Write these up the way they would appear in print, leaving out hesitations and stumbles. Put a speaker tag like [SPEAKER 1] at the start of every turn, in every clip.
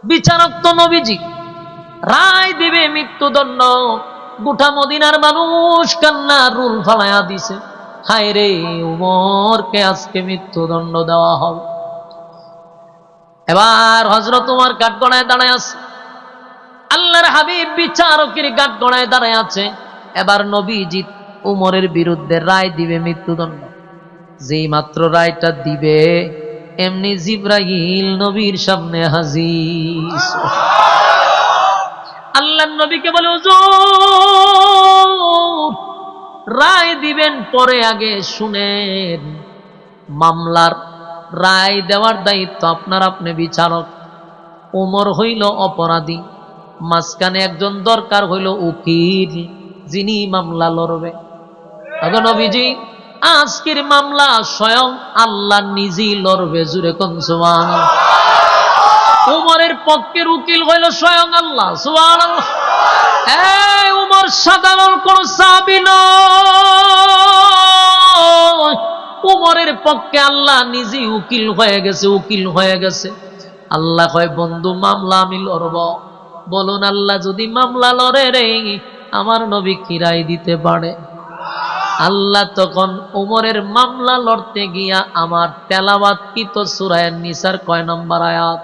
[SPEAKER 1] বিচারক তো নবীজি, রায় দিবে মৃত্যুদণ্ড। গোটা মদিনার মানুষ কান্নার রুল ফালাইয়া দিছে, হায় রে উমরকে আজকে মৃত্যুদণ্ড দেওয়া হবে। এবার হযরত ওমর কাঠগড়ায় দাঁড়ায় আছে, আল্লাহর হাবিব বিচারকের কাঠগড়ায় দাঁড়ায় আছে। এবার নবীজি উমরের বিরুদ্ধে রায় দিবে মৃত্যুদণ্ড। যেই মাত্র রায়টা দিবে, এমনি জিবরাইল নবীর সামনে হাজির। আল্লাহর নবীকে বলে, হুজুর রায় দিবেন, পরে আগে শুনেন। মামলার রায় দেওয়ার দায়িত্ব আপনার, আপনি বিচারক। ওমর হইল অপরাধী, মাঝখানে একজন দরকার হইল উকিল, যিনি মামলা লড়বে। এখন নবীজি আজকের মামলা স্বয়ং আল্লাহ নিজেই লড়বে। জুরে কোন সুবহানাল্লাহ। উমরের পক্ষের উকিল হইল স্বয়ং আল্লাহ। সুবহানাল্লাহ। এই উমর সাধারণ কোন সাহাবী নয়, উমরের পক্ষে আল্লাহ নিজেই উকিল হয়ে গেছে, উকিল হয়ে গেছে। আল্লাহ কয়, বন্ধু মামলা আমি লড়ব। বলুন আল্লাহ যদি মামলা লড়ে রে, আমার নবী কি রায় দিতে পারে? আল্লাহ তখন উমরের মামলা লড়তে গিয়া আমার তেলাওয়াতকৃত সূরা নিসার কয় নম্বর আয়াত?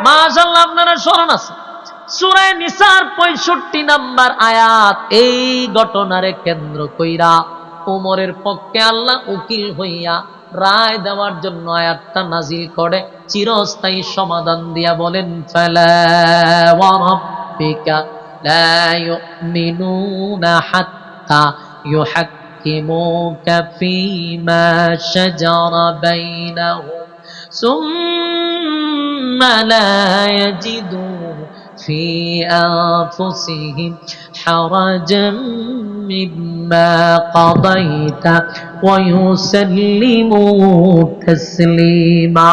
[SPEAKER 1] মাশাআল্লাহ, আপনারা স্মরণ আছে সূরা নিসার 65 নম্বর আয়াত। এই ঘটনারে কেন্দ্র কইরা উমরের পক্ষে আল্লাহ উকিল হইয়া রায় দেওয়ার জন্য আয়াতটা নাজিল করে, চিরস্থায়ী সমাধান দিয়া বলেন, ফালা ওয়া রাব্বিকা লা ইউমিনুনা হাত্তা ইউহাক্কিমুকা ফীমা শাজারা বাইনাহুম সুম্মা লা ইয়াজিদু ফি আনফুসিহিম হারাজাম মিম্মা কাদাইতা ওয়া ইউসাল্লিমু তাসলিমা।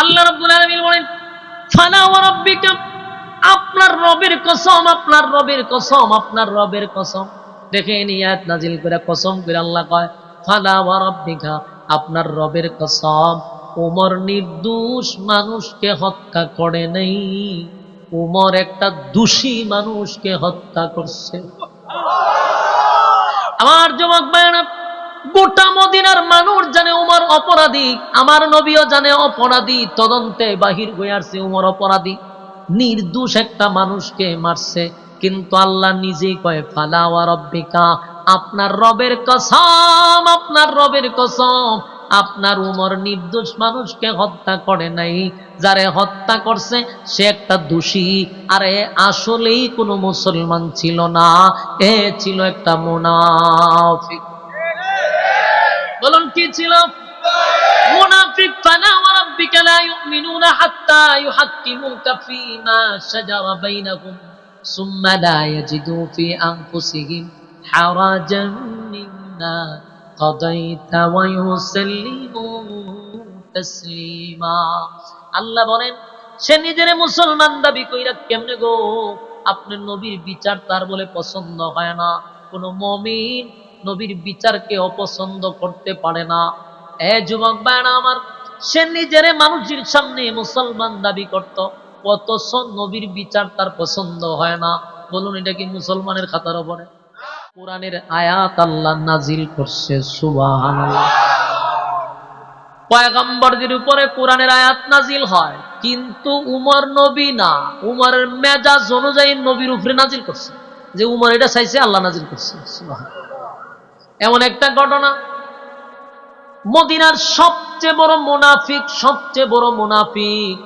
[SPEAKER 1] আল্লাহ রাব্বুল আলামিন বলেন, ফালা ওয়া রাব্বিকা, আপনার রবের কসম, আপনার রবের কসম, আপনার রবের কসম। দেখেন আয়াত নাজিল করে কসম করে আল্লাহ কয়, ফালা ওয়া রাব্বিকা, আপনার রবের কসম, উমর নির্দোষ মানুষকে হত্যা করে নাই, উমর একটা দোষী মানুষকে হত্যা করছে। আমার যুবক ভাইরা, গোটা মদিনার মানুষ জানে উমর অপরাধী, আমার নবীও জানে অপরাধী, তদন্তে বাহির হয়ে আসছে উমর অপরাধী, নির্দোষ একটা মানুষকে মারছে। কিন্তু আল্লাহ নিজেই কয়, ফালা ওয়া রাব্বিকা, আপনার রবের কসম, আপনার রবের কসম, আপনার উমর নির্দোষ মানুষকে হত্যা করে নাই, যারে হত্যা করছে সে একটা দোষী। আর এ আসলেই কোনো মুসলমান ছিল না, এ ছিল একটা মুনাফিক। বলুন কি ছিল? মুনাফিক। ফালা ওয়া রাব্বিকা লা ইউমিনুনা হাত্তা ইউহাক্কিমুকা ফীমা শাজারা বাইনাহুম সুম্মা লা ইয়াজিদু ফি আনফুসিহিম হারাজাম মিম্মা কাদাইতা ওয়া ইউসাল্লিমু তাসলিমা। আল্লাহ বলেন, সে নিজের মুসলমান দাবি কইরা কেমনে গো, আপনার নবীর বিচার তার বলে পছন্দ হয় না। কোন মুমিন নবীর বিচারকে অপছন্দ করতে পারে না। এ যুবক ভাইরা আমার, সে নিজের মানুষের সামনে মুসলমান দাবি করত, অথচ নবীর বিচার তার পছন্দ হয় না। বলুন এটা কি মুসলমানের খাতার উপরে? কোরআনের আয়াত আল্লাহ নাজিল করছে, সুবহানাল্লাহ। পয়গম্বরদের উপরে কোরআনের আয়াত নাজিল হয়, কিন্তু উমর নবী না, উমরের মেজাজ অনুযায়ী নবীর উপরে নাজিল করছে। যে উমর এটা চাইছে, আল্লাহ নাজিল করছে, সুবহানাল্লাহ। এমন একটা ঘটনা, মদিনার সবচেয়ে বড় মুনাফিক, সবচেয়ে বড় মুনাফিক,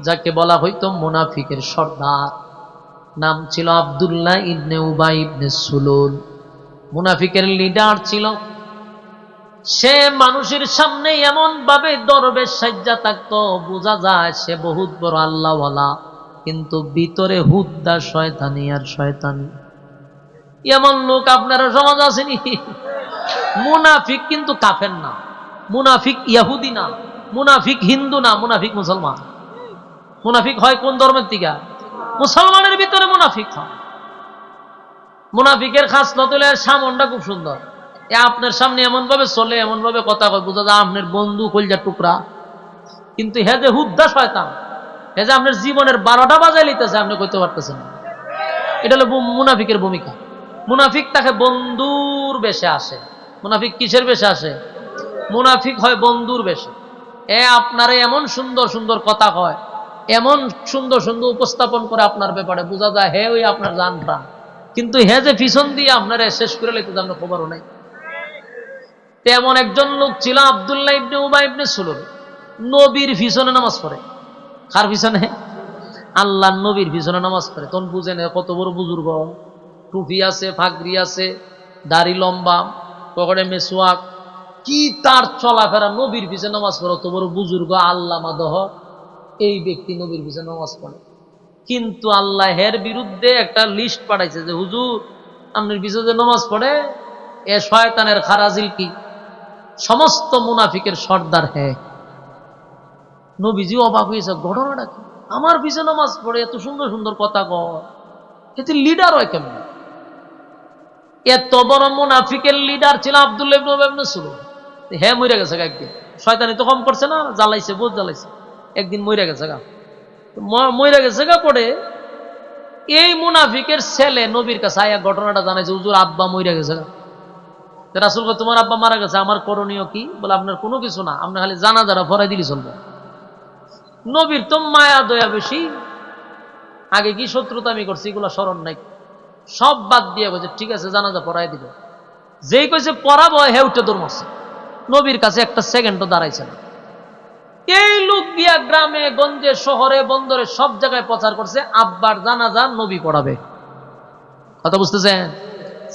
[SPEAKER 1] যাকে বলা হইতো মুনাফিকের সর্দার, নাম ছিল আব্দুল্লাহ ইবনে উবাই ইবনে সুলুল। মুনাফিকের লিডার ছিল। সে মানুষের সামনে এমন ভাবে দরবেশ সাজ্জা থাকতো, বোঝা যায় সে বহুত বড় আল্লাহওয়ালা, কিন্তু ভিতরে হুদ্দা শয়তানি আর শয়তানি। এমন লোক আপনারা সমাজ আসেনি? মুনাফিক কিন্তু কাফের না, মুনাফিক ইহুদি না, মুনাফিক হিন্দু না, মুনাফিক মুসলমান। মুনাফিক হয় কোন ধর্মের থেকে? মুসলমানের ভিতরে মুনাফিক হয়। মুনাফিকের খাসলত হলো এর সামনটা খুব সুন্দর। আপনার সামনে এমন ভাবে চলে, এমন ভাবে কথা কয়, বোঝা যায় আপনার বন্ধু কলজার টুকরা। কিন্তু হে যে হুদ্দা শয়তান, হে যে আপনার জীবনের 12টা বাজায় লিতেছে, আপনি কইতে পারতেছেন না। এটা হলো মুনাফিকের ভূমিকা। মুনাফিক তাকে বন্ধুর বেশে আসে। মুনাফিক কিসের বেশে আসে? মুনাফিক হয় বন্ধুর বেশে। আপনারে এমন সুন্দর সুন্দর কথা কয়, এমন সুন্দর সুন্দর উপস্থাপন করে আপনার ব্যাপারে, বোঝা যায় হে ওই আপনার জান প্রাণ, কিন্তু হে যে পিছন দিয়ে আপনারা শেষ করে লাইতে আপনার খবরও নাই। তেমন একজন লোক ছিল আব্দুল্লাহ ইবনে উবাই ইবনে সুলুল, নবীর পিছনে নামাজ পড়ে। কার পিছনে? আল্লাহর নবীর পিছনে নামাজ পড়ে। তখন বুঝেন কত বড় বুজুর্গ, টুপি আছে, ফাগরি আছে, দাড়ি লম্বা, পকেটে মেসওয়াক, কি তার চলাফেরা, নবীর পিছনে নামাজ পড়ে। অত বড় বুজুর্গ আল্লামা দহ, এই ব্যক্তি নবীর পিছনে নামাজ পড়ে। কিন্তু আল্লাহ এর বিরুদ্ধে একটা লিস্ট পাঠাইছে যে হুজুর আপনার পিছনে নামাজ পড়ে, এ শয়তানের খারাজিল কি, সমস্ত মুনাফিকের সর্দার। হ্যাঁ, নবীজি অবাক হয়েছে, ঘটনাটা কি? আমার পিছনে নামাজ পড়ে, এত সুন্দর সুন্দর কথা কয়, এতে লিডার হয় কেমন? এত বড় মুনাফিকের লিডার ছিল আব্দুল্লাহ ইবনে উবাই ইবনে সুলুল। হ্যাঁ, মরে গেছে একদিন। শয়তানি তো কম করছে না, জ্বালাইছে, বহুত জ্বালাইছে। একদিন মরে গেছে গা। মরে গেছে গা পড়ে এই মুনাফিকের ছেলে নবীর কাছে আয়া ঘটনাটা জানাইছে, হুজুর আব্বা মরে গেছে গা। রাসূল কয় তোমার আব্বা মারা গেছে, আমার করণীয় কি? বলে আপনার কোনো কিছু না, আপনি খালি জানাজারা পড়াই দিলি চলবে। নবীর তো মায়া দয়া বেশি, আগে কি শত্রুতা আমি করছি এগুলো স্মরণ নাই, সব বাদ দিয়ে বলছে ঠিক আছে জানাজা পড়াই দিব। যেই কইছে পড়াবো, হে উঠে দৌড় মারছে, নবীর কাছে একটা সেকেন্ডও দাঁড়াইছে না। এই লোক গিয়া গ্রামে গঞ্জে শহরে বন্দরে সব জায়গায় প্রচার করছে আব্বার জানাজা নবী পড়াবে। কথা বুঝতেছেন?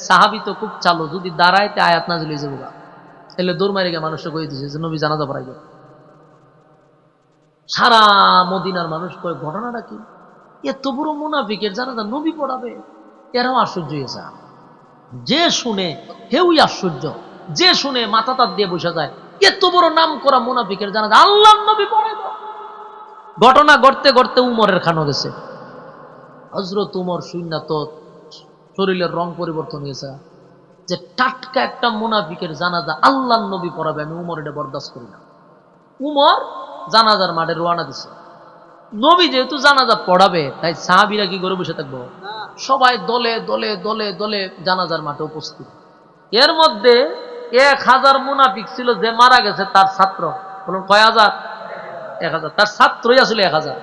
[SPEAKER 1] সাহাবী তো খুব চালু, যদি দাঁড়াইতে আয়াত নাযিল হয়ে যাবে, তাহলে দৌড় মারি গিয়ে মানুষকে কই দিছে যে নবী জানাজা পড়াইবে। সারা মদিনার মানুষ কয় ঘটনাটা কি? এত বড় মুনাফিকের জানাজা নবী পড়াবে? এরাও আশ্চর্য হয়েছে। যে শুনে হেউই আশ্চর্য, যে শুনে মাথা তার দিয়ে বসে যায়, এত বড় নাম করা মুনাফিকের জানাজা আল্লাহর নবী পড়াইবে। ঘটনা ঘটতে ঘটতে উমরের খানো গেছে। হযরত উমর শুইনা তো শরীরের রং পরিবর্তন হয়েছে, যে টাটকা একটা মুনাফিকের জানাজা আল্লাহর নবী পড়াবে, আমি উমর এটা বরদাস্ত করি না। উমর জানাজার মাঠে রওনা দিছে। নবী যেহেতু জানাজা পড়াবে, তাই সাহাবীরা কি করে বসে থাকবো? সবাই দলে দলে দলে দলে জানাজার মাঠে উপস্থিত। এর মধ্যে 1000 মুনাফিক ছিল, যে মারা গেছে তার ছাত্র। বলুন কয় হাজার? 1000। তার ছাত্রই আসলে 1000।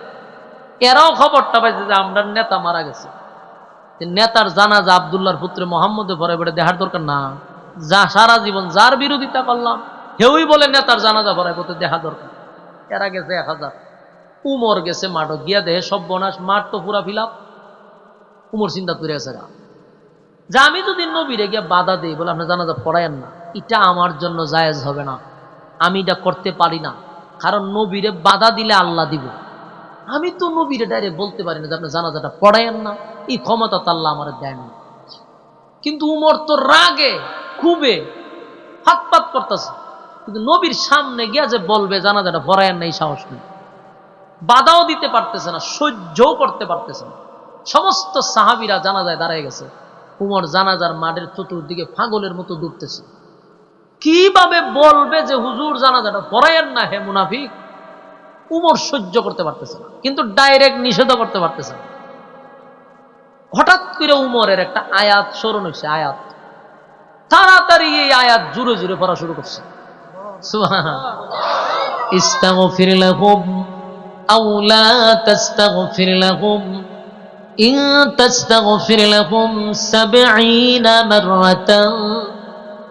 [SPEAKER 1] এরাও খবরটা পাইছে যে আমরা নেতা মারা গেছে। নেতার জানাজা আব্দুল্লাহর পুত্র মোহাম্মদে পড়াবে, দেখার দরকার না? যা সারা জীবন যার বিরোধিতা করলাম, কেউই বলে নেতার জানাজা পড়াইব, তো দেখা দরকার। এরা গেছে 1000। উমর গেছে মাঠ, গিয়া দেহে সব বনাস, মাঠ তো পুরা ফিলাপ। উমর চিন্তা করে গেছে যে আমি যদি নবীরে গিয়া বাধা দিই, বলে আপনি জানাজা পড়ায়েন না, এটা আমার জন্য জায়েজ হবে না, আমি এটা করতে পারি না। কারণ নবীরে বাধা দিলে আল্লাহ দিব, আমি তো নবীরে ডাইরেক্ট বলতে পারি না যে আপনি জানাজাটা পড়ায়েন না, এই ক্ষমতা তো আল্লাহ আমার দেন না। কিন্তু উমর তো রাগে খুবে হাতপাত করতেছে, কিন্তু নবীর সামনে গিয়া যে বলবে জানাজাটা পড়ায়েন না, এই সাহস নেই। বাধাও দিতে পারতেছে না, সহ্যও করতে পারতেছে না। সমস্ত সাহাবীরা জানাজায় দাঁড়ায় গেছে, উমর জানাজার মাঠের চতুর্দিকে পাগলের মতো দৌড়তেছে। কিভাবে বলবে যে হুজুর জানাজাটা পড়ায়েন না হে মুনাফিক? উমর সহ্য করতে পারতেছে না, কিন্তু ডাইরেক্ট নিষেধ করতে পারতেছে না। হঠাৎ করে উমরের একটা আয়াত স্মরণ হয়েছে, আয়াত তাড়াতাড়ি এই আয়াত জুড়ে জুড়ে পড়া শুরু করছে। ইস্তাগফির লাহুম আও লা তাস্তাগফির লাহুম ইন তাস্তাগফির লাহুম 70 মাররাতান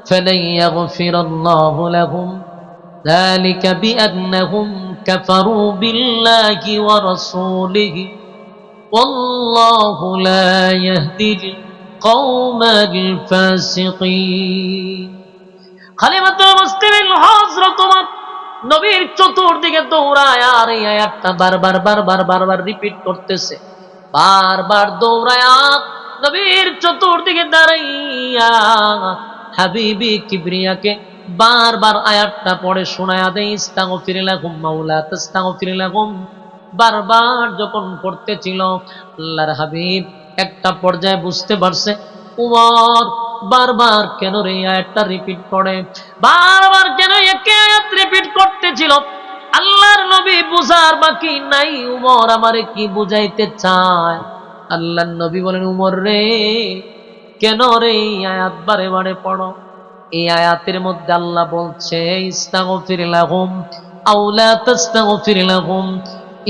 [SPEAKER 1] ফালান ইয়াগফিরাল্লাহু লাহুম যালিকা বিআন্নাহুম কাফারু বিল্লাহি ওয়া রাসূলিহি ওয়াল্লাহু লা ইয়াহদিল কওমাল ফাসিকিন। খলিফাতুল মুসলিমিন হযরত ওমর নবীর চতুর্দিকে দৌড়ায়, আর এই আয়াতটা বারবার বারবার বারবার রিপিট করতেছে। বারবার দৌড়ায় নবীর চতুর্দিকে দাঁড়াইয়া হাবিবি কিবরিয়াকে বারবার আয়াতটা পড়ে শোনায়া দেয়, ইস্তাগফির লাহুম মাওলা তাস্তাগফির লাহুম। বারবার যখন পড়তেছিল, আল্লাহর হাবিব একটা পর্যায়ে বুঝতে পারছে উমর বারবার কেন রে আয়াতটা রিপিট করে, বারবার কেন একই আয়াত রিপিট করতেছিল। আল্লাহর নবী বুঝার বাকি নাই উমর আমারে কি বুঝাইতে চায়। আল্লাহর নবী বলেন, উমর রে, কেন রে এই আয়াত বারে বারে পড়ো? এই আয়াতের মধ্যে আল্লাহ বলছে, ইস্তাগফির লাহুম আও লা তাস্তাগফির লাহুম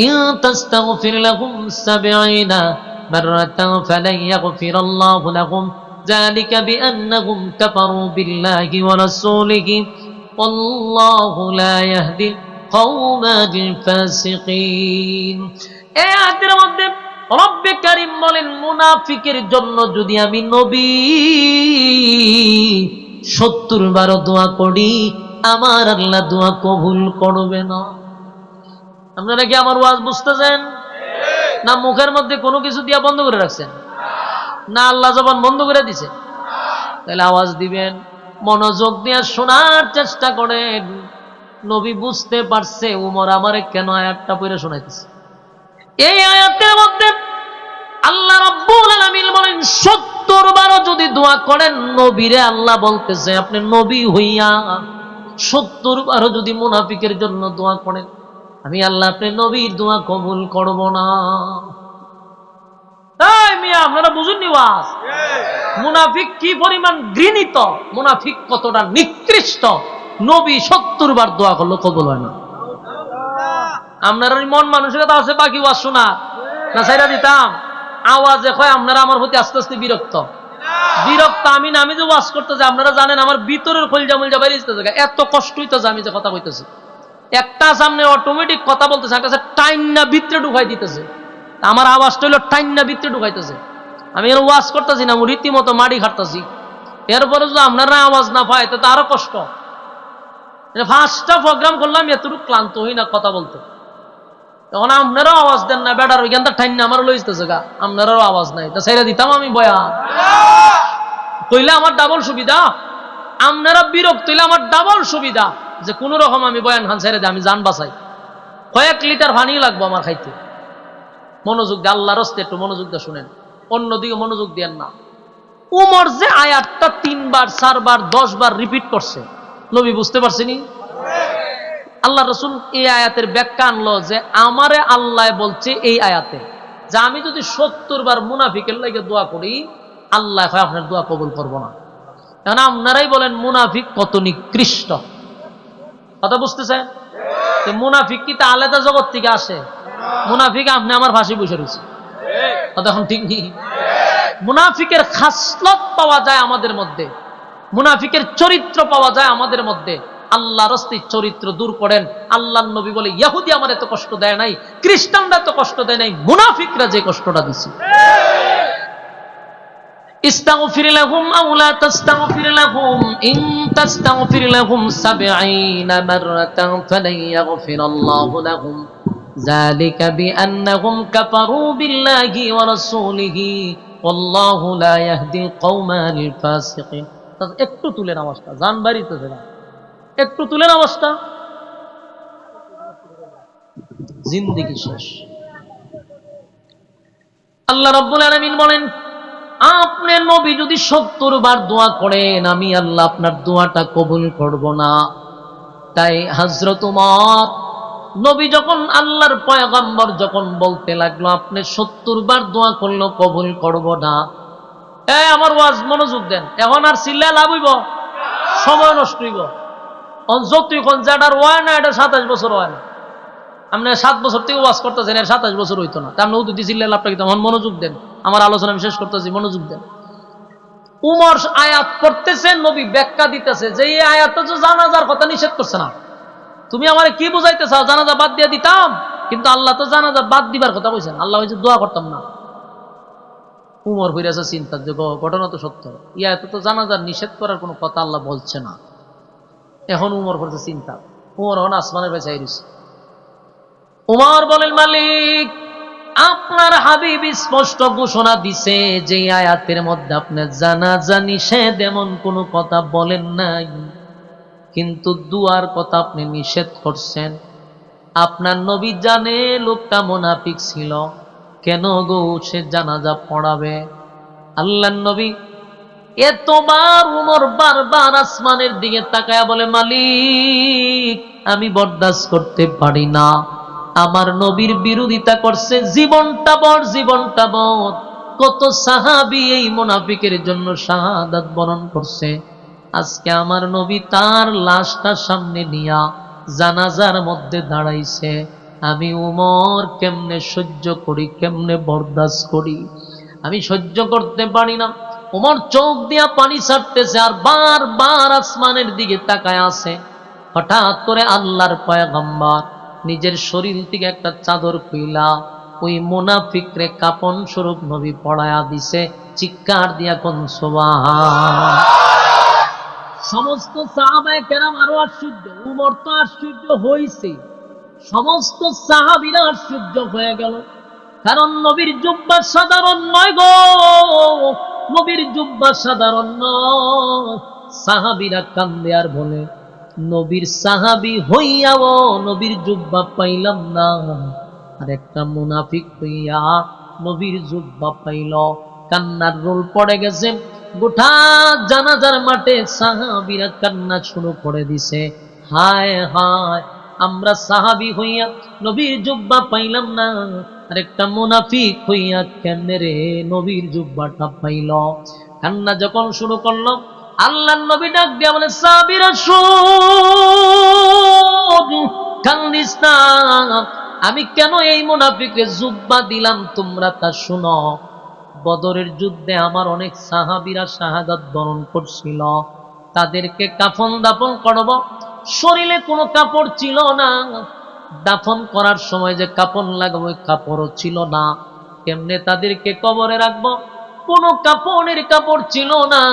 [SPEAKER 1] ইন তাস্তাগফির লাহুম 70 মাররাতান ফালান ইয়াগফিরাল্লাহু লাহুম যালিকা বিআন্নাহুম কাফারু বিল্লাহি ওয়া রাসূলিহি ওয়াল্লাহু লা ইয়াহদি কওমাল ফাসিকিন। এই আয়াতের মধ্যে রব্বে কারীম বলেন, মুনাফিকের জন্য যদি আমি নবী 70 বার দোয়া করি, আমার আল্লাহ দোয়া কবুল করবে না। আপনারা কি আমার ওয়াজ বুঝতেছেন? না মুখের মধ্যে কোনো কিছু দিয়া বন্ধ করে রাখছেন? না আল্লাহ জবান বন্ধ করে দিছে? তাহলে আওয়াজ দিবেন, মনোযোগ দিয়ে শোনার চেষ্টা করেন। নবী বুঝতে পারছে উমর আমারে কেন আয়াতটা পড়ে শোনাইতেছে। এই আয়াতের মধ্যে আল্লাহ রাব্বুল আলামিন বলেন, 70 বারও যদি দোয়া করেন, নবীরে আল্লাহ বলতেছে আপনি নবী হইয়া 70 বারও যদি মুনাফিকের জন্য দোয়া করেন, আমি আল্লাহ আপনি নবীর দোয়া কবুল করব না। এই মিয়া, আপনারা বুঝুননি ওয়াজ? মুনাফিক কি পরিমাণ ঘৃণিত, মুনাফিক কতটা নিকৃষ্ট, নবী 70 বার দোয়া করলো কবুল হয় না। আপনার মন মানসিকতা আছে বাকি ওয়াজ শোনা না ছাইরা দিতাম? আওয়াজে কয় আপনারা আমার প্রতি আস্তে আস্তে বিরক্ত। আমি না, আমি যে ওয়াজ করতেছি আপনারা জানেন আমার ভিতরের কলজা মলজা বাইরে যেতে, এত কষ্ট হইতেছে আমি যে কথা কইতেছি। একটা সামনে অটোমেটিক কথা বলতেছে, একটা টাইম না ভিতরে ঢুকাই দিতেছে, আমার আওয়াজটা হইলো টাইম না ভিতরে ঢুকাইতেছে। আমি এর ওয়াজ করতেছি না, আমি রীতিমতো মাড়ি খাটতেছি। এরপরে যদি আপনারা আওয়াজ না পায় তো আরো কষ্ট। 5টা প্রোগ্রাম করলাম, এতটুকু ক্লান্ত হই না কথা বলতে। তখন আপনারাও আওয়াজ দেন না, বেটার ওইখানটা ঠাইন না আমার লইতেছে গা, আপনারাও আওয়াজ নাই, তা ছেড়ে দিতাম আমি বয়ান কইলে আমার ডাবল সুবিধা। আপনারা বিরক্ত হইলে আমার ডাবল সুবিধা, যে কোন রকম আমি বয়ান খান ছেড়ে দিই, আমি জান বাঁচাই। কয়েক লিটার পানি লাগবো আমার খাইতে। মনোযোগ দিয়ে আল্লাহর রাস্তায় একটু মনোযোগ দিয়ে শুনেন, অন্যদিকে মনোযোগ দেন না। উমর যে আয়াতটা 3 বার 4 বার 10 বার রিপিট করছে, নবী বুঝতে পারছেনি? আল্লাহ রসুল এই আয়াতের ব্যাখ্যা আনলো যে আমারে আল্লাহ বলছে এই আয়াতে যে আমি যদি 70 বার মুনাফিকের লাগে দোয়া করি, আল্লাহ হয় আপনার দোয়া কবুল করবো না। এখন আপনারাই বলেন মুনাফিক কত নিকৃষ্ট, কথা বুঝতেছেন? মুনাফিক কি তা আলাদা জগৎ থেকে আসে? মুনাফিক আপনি আমার ফাঁসি বসে রয়েছে, কথা এখন ঠিক নেই। মুনাফিকের খাসলত পাওয়া যায় আমাদের মধ্যে, মুনাফিকের চরিত্র পাওয়া যায় আমাদের মধ্যে। আল্লাহ রাস্তায় চরিত্র দূর করেন। আল্লাহর নবী বলে, ইহুদি আমার এত কষ্ট দেয় নাই, খ্রিস্টানরা এত কষ্ট দেয় নাই, মুনাফিকরা যে কষ্টটা দিছে। ইস্তাগফির লাহুম আও লা তাস্তাগফির লাহুম ইন তাস্তাগফির লাহুম 70 মাররাতান ফালান ইয়াগফিরাল্লাহু লাহুম যালিকা বিআন্নাহুম কাফারু বিল্লাহি ওয়া রাসূলিহি ওয়াল্লাহু লা ইয়াহদিল কওমাল ফাসিকিন। একটু তুলেন আওয়াজটা, জান বাড়িতেছে না, একটু তুলেন আওয়াজটা। জিন্দেগি শেষ। আল্লাহ রাব্বুল আলামিন বলেন, আপনার নবী যদি 70 বার দোয়া করেন, আমি আল্লাহ আপনার দোয়াটা কবুল করব না। তাই হযরত ওমর নবী যখন আল্লাহর পয়গম্বর যখন বলতে লাগলো আপনি 70 বার দোয়া করলো কবুল করব না, আমার ওয়াজ মনোযোগ দেন। এখন আর চিল্লা লাভ হইব, সময় নষ্ট হইব। যতই কোন যেটার হয় না, এটা 27 বছর হয় না। আপনি 7 বছর থেকে ওয়াজ করতেছেন, এর 27 বছর হইতো না। তা আপনি উদ্যোগ চিল্লা লাভটা কি? তখন মনোযোগ দেন, আমার আলোচনা আমি শেষ করতেছি, মনোযোগ দেন। উমর আয়াত পড়তেছেন, নবী ব্যাখ্যা দিতেছে যে এই আয়াতটা তো জানাজার কথা নিষেধ করছে না, তুমি আমারে কি বুঝাইতে চাও? জানাজা বাদ দিয়ে দিতাম, কিন্তু আল্লাহ তো জানাজা বাদ দিবার কথা বলছেন, আল্লাহ হয়েছে দোয়া করতাম না। উমর ফিরেছে চিন্তার যে ঘটনা তো সত্য, ইয়াত তো জানাজার নিষেধ করার কোনো কথা আল্লাহ বলছে না। এখন উমর করছে চিন্তা, উমর এখন আসমানের বেঁচে আইছে। উমর বলেন, মালিক আপনার হাবিব স্পষ্ট ঘোষণা দিছে যে আয়াতের মধ্যে আপনার জানাজা নিষেধ এমন কোনো কথা বলেন নাই, কিন্তু দুয়ার কথা আপনি নিষেধ করছেন। আপনার নবী জানে লোকটা মুনাফিক ছিল, কেন গো সে জানাজা পড়াবে? আল্লাহর নবী এতবার উমর বারবার আসমানের দিকে তাকায়া বলে, মালিক আমি বরদাস্ত করতে পারি না, আমার নবীর বিরোধিতা করছে, জীবনটা বর। কত সাহাবী এই মুনাফিকের জন্য শাহাদাত বরণ করছে, আজকে আমার নবী তার লাশটা সামনে নিয়া জানাজার মধ্যে দাঁড়াইছে, আমি উমর কেমনে সহ্য করি, কেমনে বরদাস্ত করি, আমি সহ্য করতে পারি না। উমর চোখ দিয়া পানি ছাড়তেছে আর বারবার আসমানের দিকে তাকায় আছে। হঠাৎ করে আল্লাহর পয়গম্বর নিজের শরীর থেকে একটা চাদর খুইলা ওই মুনাফিকরে কাপন স্বরূপ নবী পড়ায়া দিছে। চিৎকার দিয়া কোন সুবহান। সমস্ত সাহাবায়ে কেরাম আরো আশ্চর্য, উমর তো আশ্চর্য হইছে, সমস্ত সাহাবীরা আশ্চর্য হয়ে গেল। কারণ নবীর জুব্বা সাধারণ নয় গো, নবীর জুব্বা সাধারণ নয়। সাহাবীরা কান্দে আর বলে, নবীর সাহাবী হইয়াও নবীর জুব্বা পাইলাম না, আর একটা মুনাফিক হইয়া নবীর জুব্বা পাইল। কান্নার রোল পড়ে গেছে গোটা জানাজার মাঠে, সাহাবীরা কান্না শুরু করে দিছে, হায় হায় আমরা সাহাবী হইয়া নবীর জুব্বা পাইলাম না, আর একটা মুনাফিক হইয়া কেমনে রে নবীর জুব্বাটা পাইল। কান্না যখন শুরু করলো, আল্লাহর নবী ডাক দিয়া বলে, সাহাবীরা শোন, কান্দিস না, আমি কেন এই মুনাফিককে জুব্বা দিলাম তোমরা তা শুনো। বদরের যুদ্ধে আমার অনেক সাহাবীরা শাহাদাত বরণ করছিল, তাদেরকে কাফন দাফন করব, শরীরে কোনো কাপড় ছিল না, দাফন করার সময় যে কাপড় লাগবে ওই কাপড়ও ছিল না, কেমনে তাদেরকে কবরে রাখবো, কোনো কাপড়ের কাপড় ছিল না।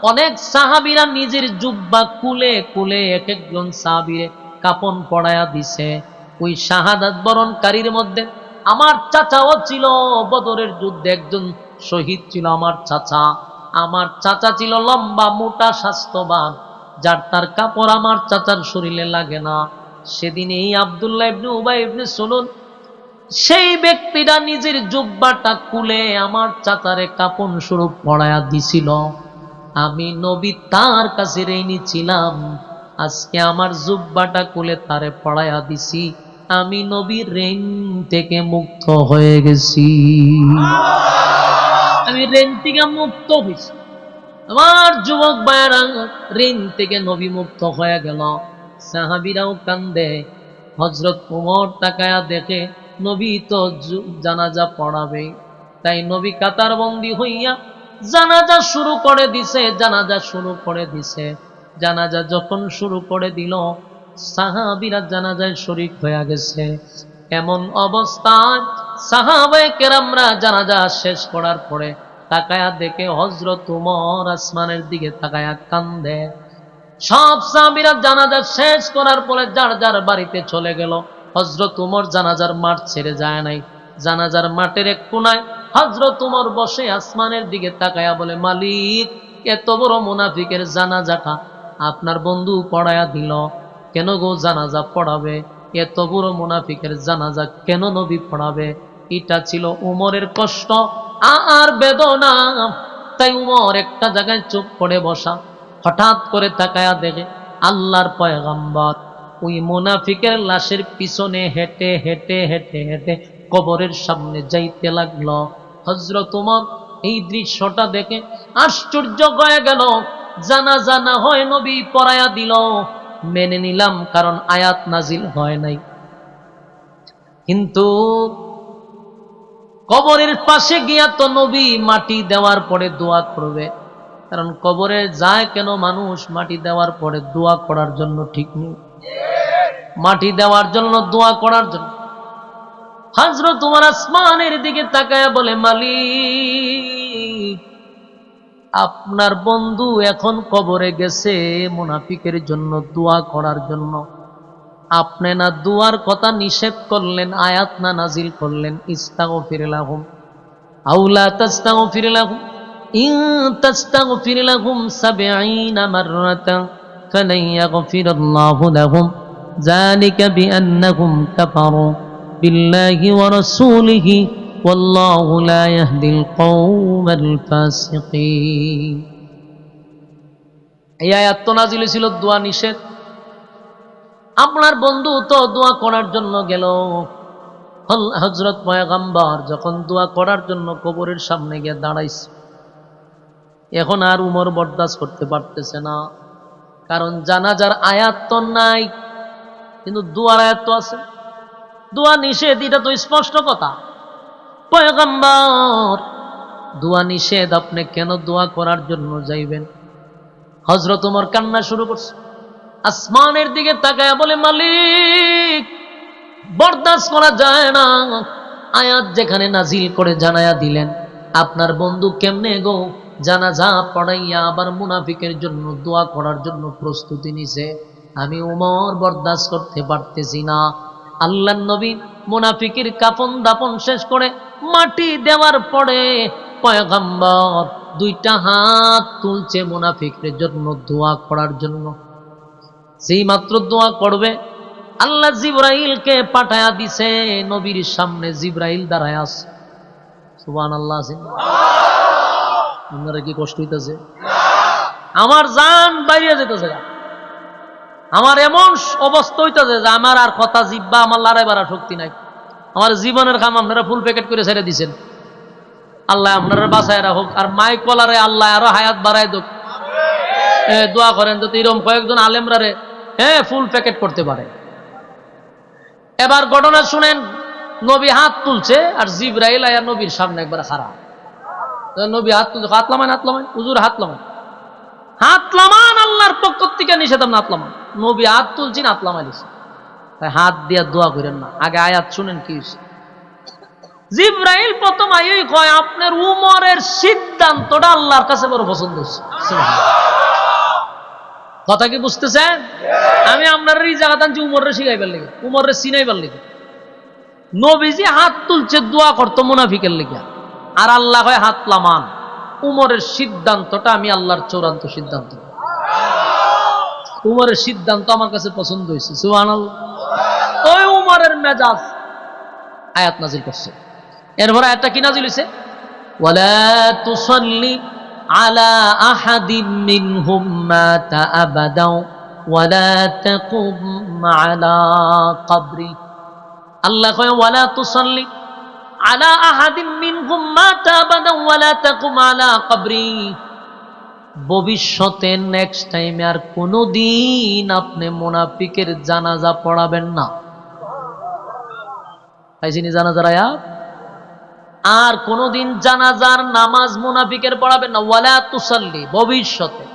[SPEAKER 1] অনেক সাহাবীরা নিজের জুব্বা কুলে কুলে এক একজন সাহাবীরে কাপন পড়ায়া দিছে। ওই শাহাদাত বরণকারীর মধ্যে আমার চাচাও ছিল, বদরের যুদ্ধে একজন শহীদ ছিল আমার চাচা। আমার চাচা ছিল লম্বা মোটা স্বাস্থ্যবান, যার তার কাপড় আমার চাচার শরীরে লাগে না। সেদিন এই আব্দুল্লাহ ইবনে উবাই ইবনে সুলুল, সেই ব্যক্তিটা নিজের জুব্বাটা খুলে আমার চাচারে কাপন স্বরূপ পড়ায়া দিছিল। আমি নবী তার কাছে ঋণী ছিলাম, আজকে আমার জুব্বাটা খুলে তারে পড়ায়া দিছি, আমি নবীর ঋণ থেকে মুক্ত হয়ে গেছি, আমি ঋণ থেকে মুক্ত হয়েছি। আমার যুবক ভাইয়েরা, ঋণ থেকে নবী মুক্ত হয়ে গেল। সাহাবীরাও কান্দে। হযরত ওমর তাকায়া দেখে নবী তো জানাজা পড়াবে, তাই নবী কাতারবন্দি হইয়া জানাজা শুরু করে দিছে। জানাজা যখন শুরু করে দিল, সাহাবীরা জানাজায় শরীক হয়ে গেছে। এমন অবস্থায় সাহাবায়ে কেরামরা জানাজা শেষ করার পরে তাকায়া দেখে হযরত ওমর আসমানের দিকে তাকায়া কান্দে। সব সাহাবীরা জানাজা শেষ করার পরে যার যার বাড়িতে চলে গেল। হযরত ওমর জানাজার মাঠ ছেড়ে যায় নাই। জানাজার মাঠের এক কোনায় হযরত ওমর বসে আসমানের দিকে তাকায়া বলে, মালিক এত বড় মুনাফিকের জানাজাটা আপনার বন্ধু পড়ায়া দিল, কেন গো জানাজা পড়াবে? এত বড় মুনাফিকের জানাজা কেন নবী পড়াবে? এটা ছিল উমরের কষ্ট আর বেদনা। তাই উমর একটা জায়গায় চুপ করে বসা। হঠাৎ করে তাকায়া দেখে আল্লাহর পয়গম্বর ওই মুনাফিকের লাশের পিছনে হেঁটে হেঁটে হেঁটে হেঁটে কবরের সামনে যাইতে লাগলো। হযরত ওমর এই দৃশ্যটা দেখে আশ্চর্য হয়ে গেল। জানাজা না হয় নবী পড়ায়া দিল, মেনে নিলাম, কারণ আয়াত নাজিল হয় নাই। কিন্তু কবরের পাশে গিয়া তো নবী মাটি দেওয়ার পরে দোয়া করবে, কারণ কবরে যায় কেন মানুষ? মাটি দেওয়ার পরে দোয়া করার জন্য, ঠিক নেই? মাটি দেওয়ার জন্য, দোয়া করার জন্য। হযরত ওমর আসমানের দিকে তাকায়া বলে, মালিক আপনার বন্ধু এখন কবরে গেছে মুনাফিকের জন্য দোয়া করার জন্য। আপনি না দুয়ার কথা নিষেধ করলেন, আয়াত না নাজিল করলেন, ইস্তাগফির লাহুম আও লা তাস্তাগফির লাহুম ইন তাস্তাগফির লাহুম ৭০ মাররাতান ফালান ইয়াগফিরাল্লাহু লাহুম যালিকা বিআন্নাহুম কাফারু বিল্লাহি ওয়া রাসূলিহি ওয়াল্লাহু লা ইয়াহদিল কওমাল ফাসিকিন। এই আয়াত তো নাজিল হয়েছিল দোয়া নিষেধ। আপনার বন্ধু তো দোয়া করার জন্য গেল, হযরত পয়গম্বর যখন দোয়া করার জন্য কবরের সামনে গিয়ে দাঁড়াইছে, এখন আর উমর বরদাস্ত করতে পারতেছে না, কারণ জানাজার আয়াত তো নাই, কিন্তু দোয়ার আয়াত তো আছে। দোয়া নিষেধ, এটা তো স্পষ্ট কথা। পয়গম্বর দোয়া নিষেধ, আপনি কেন দোয়া করার জন্য যাইবেন? হযরত ওমর কান্না শুরু করছে, আসমানের দিকে তাকায় বলে, মালিক বরদাস্ত করা যায় না, আয়াত যেখানে নাজিল করে জানায়া দিলেন, আপনার বন্ধু কেমনে গো জানাজা পড়াইয়া আবার মুনাফিকের জন্য দোয়া করার জন্য প্রস্তুতি নিছে, আমি ওমর বরদাস্ত করতে পারতেছি না। আল্লাহর নবী মুনাফিকের কাফন দাপন শেষ করে মাটি দেওয়ার পরে পয়গম্বর দুইটা হাত তুলছে মুনাফিকের জন্য দোয়া করার জন্য। যেই মাত্র দোয়া করবে, আল্লাহ জিবরাইলকে পাঠায়া দিছে, নবীর সামনে জিবরাইল দাঁড়ায় আছে। সুবহানাল্লাহ। আপনারা কি কষ্ট হইতেছে? আমার জান বাইরে যেতেছে, আমার এমন অবস্থা হইতেছে যে আমার আর কথা জিব্বা আমার লড়াই বাড়ার শক্তি নাই। আমার জীবনের কাম আপনারা ফুল প্যাকেট করে ছেড়ে দিছেন। আল্লাহ আপনারা বাঁচায় রাখুক, আর মাইক কলারে আল্লাহ আরো হায়াত বাড়ায় দুক। দোয়া করেন যাতে এরকম কয়েকজন আলেমরারে ফুল প্যাকেট করতে পারে। এবার ঘটনা শুনেন, নবী হাত তুলছে আর জিবরাইল আয়া নবীর সামনে একবার খারাপ। নবী হাত তুলছে, হাত লামান, হাত লামান, হুজুর হাত লামান, হাত লামান, আল্লাহর পক্ষ থেকে নিষেধ, হাত লামান। নবী হাত তুলছেন, হাত লামাইছে, হাত দিয়া দোয়া করেন না, আগে আয়াত শুনেন কি হয়েছে। জিবরাইল প্রথম আইই কয়, আপনার উমরের সিদ্ধান্তটা আল্লাহর কাছে বড় পছন্দ হয়েছে। কথা কি বুঝতেছেন? আমি আপনার এই জায়গা টানছি উমরে শিখাইবার লেগে, উমরে চিনাইবার লেগে। নবীজি হাত তুলছে দোয়া করতো মুনাফিকের লেগে, আর আল্লাহ হয় হাত লামান। উমরের সিদ্ধান্তটা আমি আল্লাহর চূড়ান্ত সিদ্ধান্ত, উমরের সিদ্ধান্ত আমার কাছে পছন্দ হয়েছে। সুবহানাল্লাহ। ওই উমরের মেজাজ আয়াত নাজিল করছে। এরপর আয়াতটা কি নাজিল হয়েছে? ওয়ালা তুসাল্লি আলা আহাদিন মিনহুম মাতা আবাদাও ওয়ালা তাকুম আলা কবরি। আল্লাহ কয় ওয়ালা তুসাল্লি আলা আহাদিন মিনহুম মাতা আবাদাও ওয়ালা তাকুম আলা কবরি। ভবিষ্যতে নেক্সট টাইমে আর কোনোদিন আপনি মুনাফিকের জানাজা পড়াবেন না। পাইছিনি জানাজার আয়াত? আর কোনোদিন জানাজার নামাজ মুনাফিকের পড়াবেন না। ওয়ালা তুসাল্লি, ভবিষ্যতে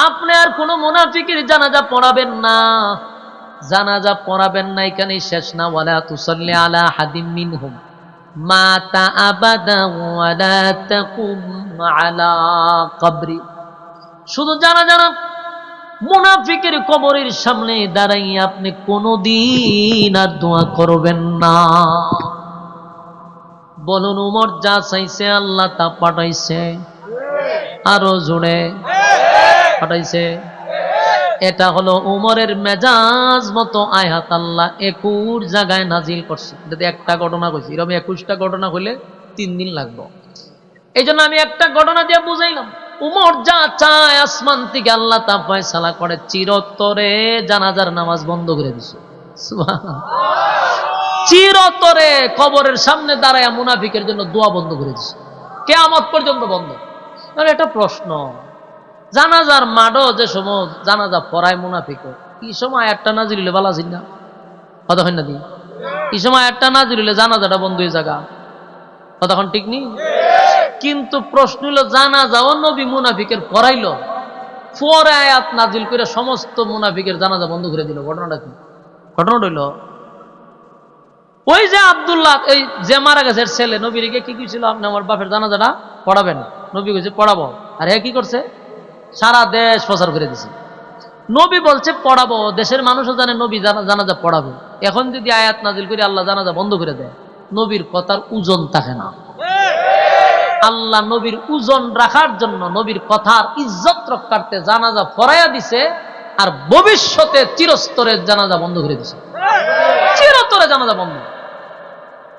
[SPEAKER 1] আপনি আর কোনো মুনাফিকের জানাজা পড়াবেন না, জানাজা পড়াবেন না, এখানেই শেষ না। ওয়ালা তুসাল্লি আলা আহাদিন মিনহুম মাতা আবাদা ওয়ালা তাকুম আলা কবরি। শুধু জানাজা না, মুনাফিকের কবরের সামনে দাঁড়াইয়া আপনি কোনোদিন আর দোয়া করবেন না। বলুন, উমর যা চাইছে আল্লাহ তা পাঠাইছে, আরো জোরে পাঠাইছে। এটা হলো উমরের মেজাজ মতো আয়াত আল্লাহ 21 জায়গায় নাজিল করছে। যদি একটা ঘটনা কইছি, এরকম 21টা ঘটনা হইলে 3 দিন লাগবে। এই জন্য আমি একটা ঘটনা দিয়ে বুঝাইলাম, উমর যা চায় আসমান থেকে আল্লাহ তা ফয়সালা করে। চিরতরে জানাজার নামাজ বন্ধ করে দিছে। সুবহানাল্লাহ। চিরতরে কবরের সামনে দাঁড়ায় মুনাফিকের জন্য দোয়া বন্ধ করে দিছে, কিয়ামত পর্যন্ত বন্ধ। আর এটা প্রশ্ন, জানাজার মাঠও যে সময় জানাজা পড়ায় মুনাফিকে, এই সময় একটা নাজিল হইলে ভালো ছিল না? কতক্ষণ না দিই এই সময় একটা নাজিল হইলে জানাজাটা বন্ধ হয়ে যাগা, কতক্ষণ ঠিক নেই? কিন্তু প্রশ্ন হলো, জানাজাও নবী মুনাফিকের পড়াইল, পরে আয়াত নাজিল করে সমস্ত মুনাফিকের জানাজা বন্ধ করে দিল। ঘটনাটা কি? ঘটনাটা হইল, ওই যে আব্দুল্লাহ, এই যে মারা গেছে ছেলে, নবীকে কি ছিল, আপনি আমার বাপের জানাজাটা পড়াবেন? নবী কইছে পড়াবো। আর হ্যাঁ কি করছে? সারা দেশ প্রচার করে দিছে। নবী বলছে পড়াবো, দেশের মানুষও জানে নবী জানাজা পড়াবে। এখন যদি আয়াত নাজিল করে আল্লাহ জানাজা বন্ধ করে দেয়, নবীর কথার ওজন থাকে না। আল্লাহ নবীর ওজন রাখার জন্য, নবীর কথার ইজ্জত রক্ষার্থে জানাজা পড়াইয়া দিছে, আর ভবিষ্যতে চিরস্তরের জানাজা বন্ধ করে দিছে। চিরতরে জানাজা বন্ধ।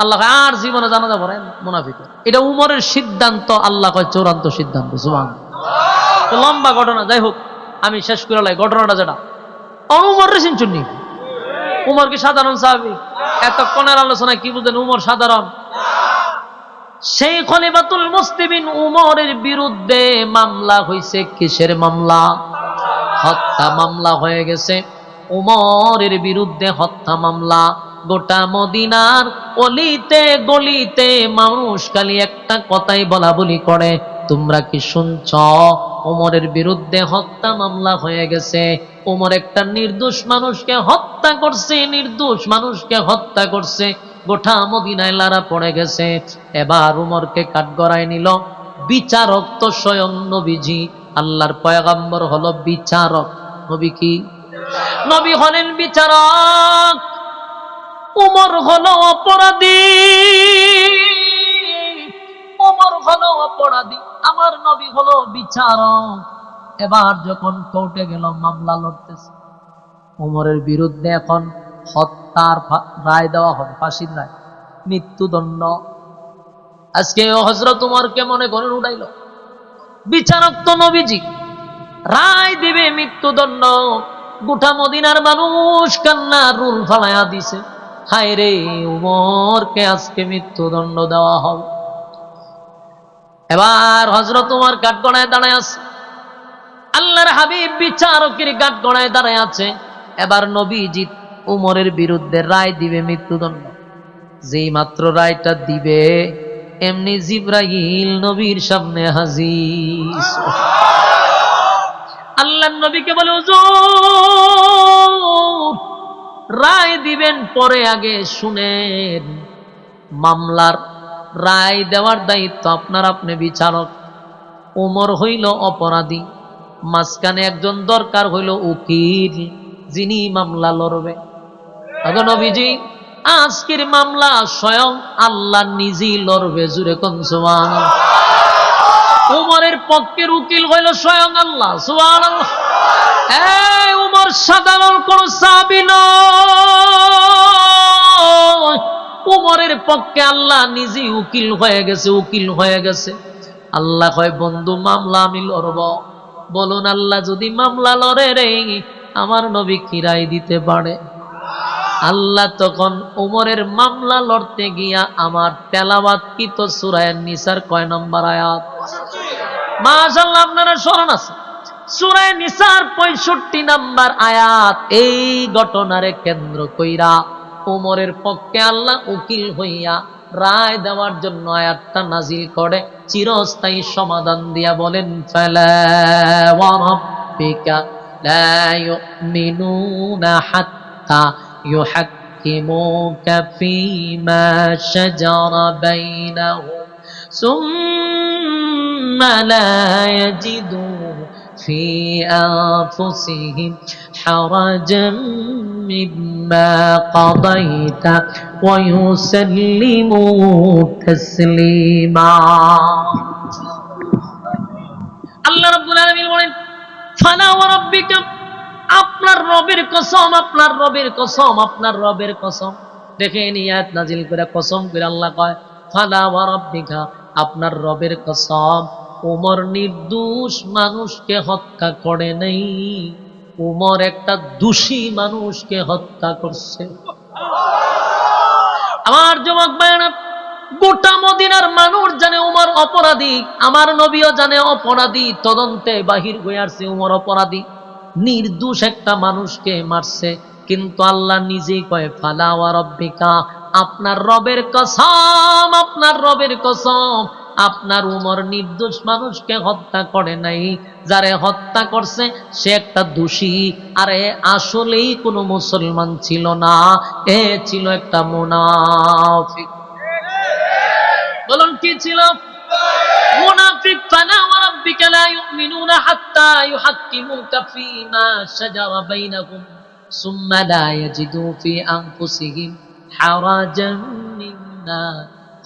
[SPEAKER 1] আল্লাহ আর জীবনে জানাজা পড়ায় মুনাফিক। এটা উমরের সিদ্ধান্ত, আল্লাহ কয় চূড়ান্ত সিদ্ধান্ত। সুবহানাল্লাহ। লম্বা ঘটনা, যাই হোক, আমি শেষ করে লাই ঘটনাটা যেটা উমর রেসিন চুন্নি উমর কি সাধারণ সাহাবী? এতক্ষণের আলোচনায় কি বুঝলেন? উমর সাধারণ? সেই খলিফাতুল মুসলিমিন উমরের বিরুদ্ধে মামলা হয়েছে। কিসের মামলা? হত্যা মামলা হয়ে গেছে উমরের বিরুদ্ধে, হত্যা মামলা। গোটা মদিনার অলিতে গলিতে মানুষ খালি একটা কথাই বলা বলি করে, তোমরা কি শুনছ উমরের বিরুদ্ধে হত্যা মামলা হয়ে গেছে? উমর একটা নির্দোষ মানুষকে হত্যা করছে, নির্দোষ মানুষকে হত্যা করছে। গোটা মদিনায় লারা পড়ে গেছে। এবার উমরকে কাঠগড়ায় নিল বিচারক। তো স্বয়ং নবীজি, আল্লাহর পয়গম্বর হলো বিচারক। নবী কি? নবী হলেন বিচারক, উমর হলো অপরাধী। উমর হলো অপরাধী, আমার নবী হলো বিচারক। এবার যখন কোর্টে গেল, মামলা লড়তেছে উমরের বিরুদ্ধে। এখন হত্যার রায় দেওয়া হবে, ফাঁসির রায়, মৃত্যুদণ্ড। আজকে হযরত উমরকে মনে করেন উঠাইল বিচারক তো নবীজি, রায় দিবে মৃত্যুদণ্ড। গোটা মদিনার মানুষ কান্নার রুল ফালাইয়া দিছে, হায় রে উমরকে আজকে মৃত্যুদণ্ড দেওয়া হবে। এবার হযরত উমর কাঠগড়ায় দাঁড়ায় আছে, আল্লাহর হাবিব বিচারকের কাঠগড়ায় দাঁড়ায় আছে। এবার নবীজি উমরের বিরুদ্ধে রায় দিবে মৃত্যুদণ্ড। যেই মাত্র রায়টা দিবে, এমনি জিবরাইল নবীর সামনে হাজির। আল্লাহর নবীকে বলে, হুজুর রায় দিবেন পরে আগে শুনেন, মামলার রায় দেওয়ার দায়িত্ব আপনার, আপনি বিচারক। উমর হইল অপরাধী, মাঝখানে একজন দরকার হইল উকিল, যিনি মামলা লড়বে। তখন নবীজি, আজকের মামলা স্বয়ং আল্লাহ নিজেই লড়বে। জুরে কোন সুবহানাল্লাহ। উমরের পক্ষের উকিল হইল স্বয়ং আল্লাহ। সুবহানাল্লাহ। এই উমর সাধারণ কোন সাহাবী নয়, উমরের পক্ষে আল্লাহ নিজেই উকিল হয়ে গেছে, উকিল হয়ে গেছে। আল্লাহ কয়, বন্ধু মামলা আমি লড়ব। বলুন আল্লাহ যদি মামলা লড়ে রে, আমার নবী কি রায় দিতে পারে? আল্লাহ তখন উমরের মামলা লড়তে গিয়া আমার তেলাওয়াতকৃত সূরা নিসার কয় নম্বর আয়াত? মাশাআল্লাহ, আপনারা স্মরণ আছে সূরা নিসার 65 নম্বর আয়াত। এই ঘটনারে কেন্দ্র কইরা উমরের পক্ষে আল্লাহ উকিল হইয়া রায় দেওয়ার জন্য আয়াতটা নাজিল করে, চিরস্থায়ী সমাধান দিয়া বলেন, ফালা ওয়া রাব্বিকা লা ইউমিনুনা হাত্তা ইউহাক্কিমুকা ফীমা শাজারা বাইনাহুম সুম্মা লা ইয়াজিদু ফি আনফুসিহিম হারাজাম মিম্মা কাদাইতা ওয়া ইউসাল্লিমু তাসলিমা। আল্লাহ রাব্বুল আলামিন বলেন, ফালা ওয়া রাব্বিকা, আপনার রবের কসম, আপনার রবের কসম, আপনার রবের কসম। দেখেন আয়াত নাজিল করে কসম করে আল্লাহ কয়, ফালা ওয়া রাব্বিকা, আপনার রবের কসম, উমর নির্দোষ মানুষকে হত্যা করে নাই, উমর একটা দোষী মানুষকে হত্যা করছে। আমার যুবক ভাইরা, গোটা মদিনার মানুষ জানে উমর অপরাধী, আমার নবীও জানে অপরাধী, তদন্তে বাহির হয়ে আসছে উমর অপরাধী, নির্দোষ একটা মানুষকে মারছে। কিন্তু আল্লাহ নিজেই কয়, ফালা ওয়া রাব্বিকা, আপনার রবের কসম, আপনার রবের কসম, আপনার উমর নির্দোষ মানুষকে হত্যা করে নাই, যারে হত্যা করছে সে একটা দোষী। আর এ আসলেই কোনো মুসলমান ছিল না, এ ছিল একটা মুনাফিক। বলুন কি ছিল? মুনাফিক। ফালা ওয়া রাব্বিকা লা ইউমিনুনা হাত্তা ইউহাক্কিমুকা ফীমা শাজারা বাইনাহুম সুম্মা লা ইয়াজিদু ফি আনফুসিহিম হারাজাম মিম্মা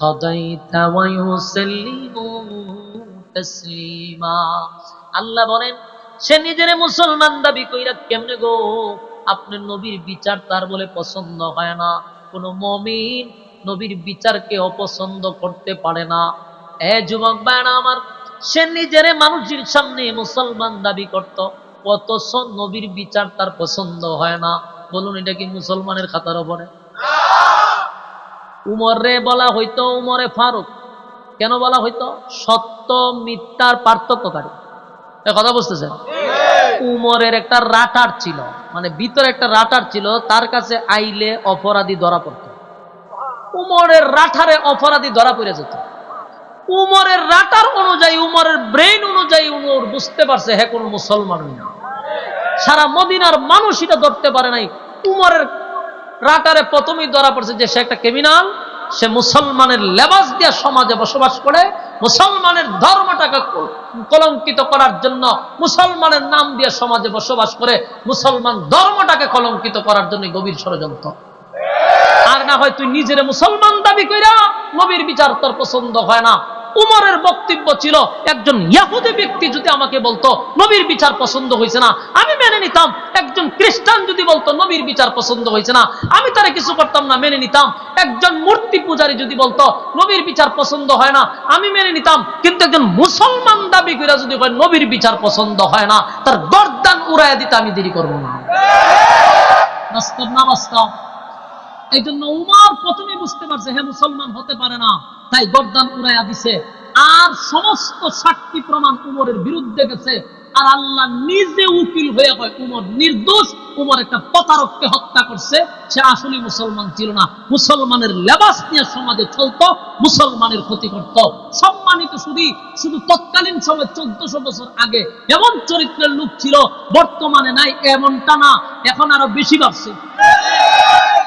[SPEAKER 1] কাদাইতা ওয়া ইউসাল্লিমু তাসলিমা। আল্লাহ বলেন, সে নিজের মুসলমান দাবি কইরা কেমনে গো? আপনার নবীর বিচার তার বলে পছন্দ হয় না। কোন মুমিন নবীর বিচারকে অপছন্দ করতে পারে না। এ যুবক ভাইরা আমার, সে নিজের মানুষের সামনে মুসলমান দাবি করত, অথচ নবীর বিচার তার পছন্দ হয় না। বলুন এটা কি মুসলমানের খাতার ওপরে? উমরে বলা হইতো উমরে ফারুক, কেন বলা হইতো? সত্য মিথ্যার পার্থক্যকারী। কথা বুঝতেছেন? উমরের একটা রাটার ছিল, মানে ভিতরে একটা রাটার ছিল, তার কাছে আইলে অপরাধী ধরা পড়ত। উমরের রাটারে অপরাধী ধরা পড়ে যেত। উমরের রাটার অনুযায়ী, উমরের ব্রেন অনুযায়ী উমর বুঝতে পারছে হ্যাঁ কোন মুসলমানই না। সারা মদিনার মানুষ এটা ধরতে পারে নাই। উমরের রাটারে প্রথমেই ধরা পড়ছে যে সে একটা ক্রিমিনাল, সে মুসলমানের লেবাস দিয়ে সমাজে বসবাস করে, মুসলমানের ধর্মটাকে কলঙ্কিত করার জন্য মুসলমানের নাম দিয়ে সমাজে বসবাস করে, মুসলমান ধর্মটাকে কলঙ্কিত করার জন্য গভীর ষড়যন্ত্র। আর না হয় তুই নিজের মুসলমান দাবি কইরা নবীর বিচার তোর পছন্দ হয় না। উমরের বক্তব্য ছিল একজন ইহুদি ব্যক্তি যদি আমাকে বলতো নবীর বিচার পছন্দ হয়েছে না, আমি মেনে নিতাম। একজন খ্রিস্টান যদি বলতো নবীর বিচার পছন্দ হয়েছে না, আমি তারে কিছু করতাম না, মেনে নিতাম। একজন মূর্তি পূজারী যদি বলতো নবীর বিচার পছন্দ হয় না, আমি মেনে নিতাম। কিন্তু একজন মুসলমান দাবি করে যদি কয় নবীর বিচার পছন্দ হয় না, তার গর্দান উড়াইয়া দিতে আমি দেরি করবো না। বাস্তব না বাস্তব? এই জন্য উমর প্রথমে বুঝতে পারছে হ্যাঁ মুসলমান হতে পারে না, তাই গর্দান উড়াইয়া দিছে। আর সমস্ত সাক্ষী প্রমাণ উমরের বিরুদ্ধে গেছে। আর আল্লাহ নিজে উকিল হয়ে কয় উমর নির্দোষ, উমর একটা প্রতারককে হত্যা করছে, সে আসলে মুসলমান ছিল না, মুসলমানের লেবাস নিয়ে সমাজে চলতো, মুসলমানের ক্ষতি করত। সম্মানিত শুধু তৎকালীন সময় 1400 বছর আগে এমন চরিত্রের লোক ছিল, বর্তমানে নাই এমনটা না, এখন আরো বেশি বাড়ছে।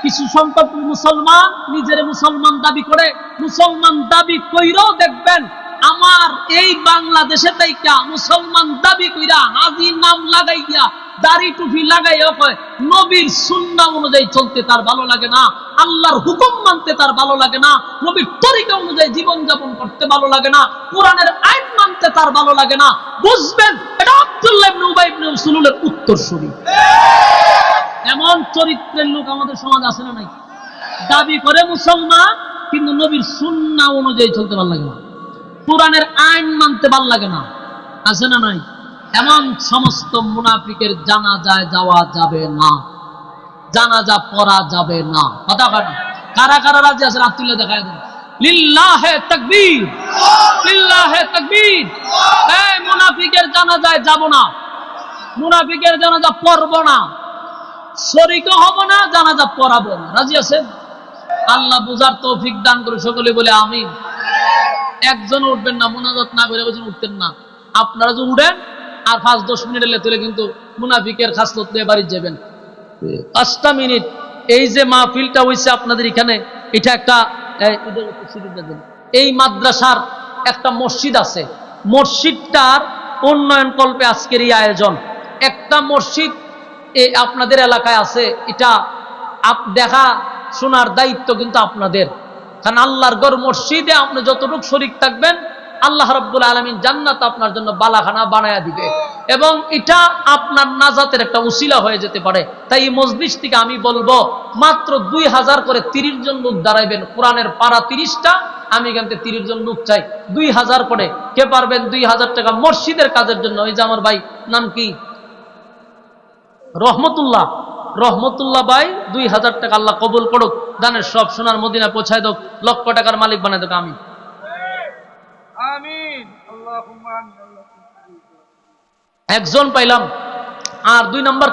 [SPEAKER 1] কিছু সংখ্যক মুসলমান নিজের মুসলমান দাবি করে, মুসলমান দাবি কইরাও দেখবেন আমার এই বাংলাদেশে তাইকা মুসলমান দাবি কইরা হাজি নাম লাগাইয়া দাড়ি টুপি লাগাইয়া কয় নবীর সুন্নাহ অনুযায়ী চলতে তার ভালো লাগে না, আল্লাহর হুকুম মানতে তার ভালো লাগে না, নবীর তরিকা অনুযায়ী জীবন যাপন করতে ভালো লাগে না, কোরআনের আইন মানতে তার ভালো লাগে না। বুঝবেন এটা আব্দুল্লাহ ইবনে উবাই ইবনে সুলুলের উত্তরসূরি। এমন চরিত্রের লোক আমাদের সমাজ আছে না নাই? দাবি করে মুসলমান কিন্তু নবীর সুন্নাহ অনুযায়ী চলতে ভালো লাগে না, কোরআনের আইন মানতে ভালো লাগে না, আছে না নাই? এমন সমস্ত মুনাফিকের জানাজায় যাওয়া যাবে না, জানাজা পড়া যাবে না। কথা কাটা কারা কারা রাজি আছে রাতুল্লাহ দেখায় দেন। লিল্লাহে তাকবীর, লিল্লাহে তাকবীর। এই মুনাফিকের জানাজায় যাব না, মুনাফিকের জানাজা পড়ব না, শরীক হব না, জানাজা পড়াবো না। রাজি আছেন? আল্লাহ বুঝার তৌফিক দান করে সকলে বলে আমিন। একজন উঠবেন না, মুনাজাত না করে বলছেন উঠতেন না। আপনারা যে উঠেন আর 5-10 মিনিট এলে তুলে কিন্তু মুনাফিকের খাসলত নিয়ে বাড়ি যাবেন। 5টা মিনিট এই যে মাহফিলটা হইছে আপনাদের এখানে, এটা একটা এই মাদ্রাসার একটা মসজিদ আছে, মসজিদটার উন্নয়ন কল্পে আজকের এই আয়োজন। একটা মসজিদ এই আপনাদের এলাকায় আছে, এটা দেখা শোনার দায়িত্ব কিন্তু আপনাদের। কারণ আল্লাহর ঘর মসজিদে আপনি যতটুকু শরীক থাকবেন আল্লাহ রাব্বুল আলামিন জান্নাত আপনার জন্য বালাখানা বানায়া দিবে, এবং এটা আপনার নাজাতের একটা উসিলা হয়ে যেতে পারে। তাই এই মজলিস থেকে আমি বলবো মাত্র 2000 করে 30 জন লোক দাঁড়াইবেন। কোরআনের পারা 30টা, আমি এখান থেকে 30 জন লোক চাই। 2000 করে কে পারবেন? 2000 টাকা মসজিদের কাজের জন্য। ওই যে আমার ভাই নাম কি, রহমতুল্লাহ, রহমতুল্লাহ ভাই 2000 টাকা আল্লাহ কবুল করুক, দানের সব সোনার মদিনা পৌঁছায় দোক, লক্ষ টাকার মালিক বানায় দোক। আমি একজন পাইলাম, আর 2 নম্বর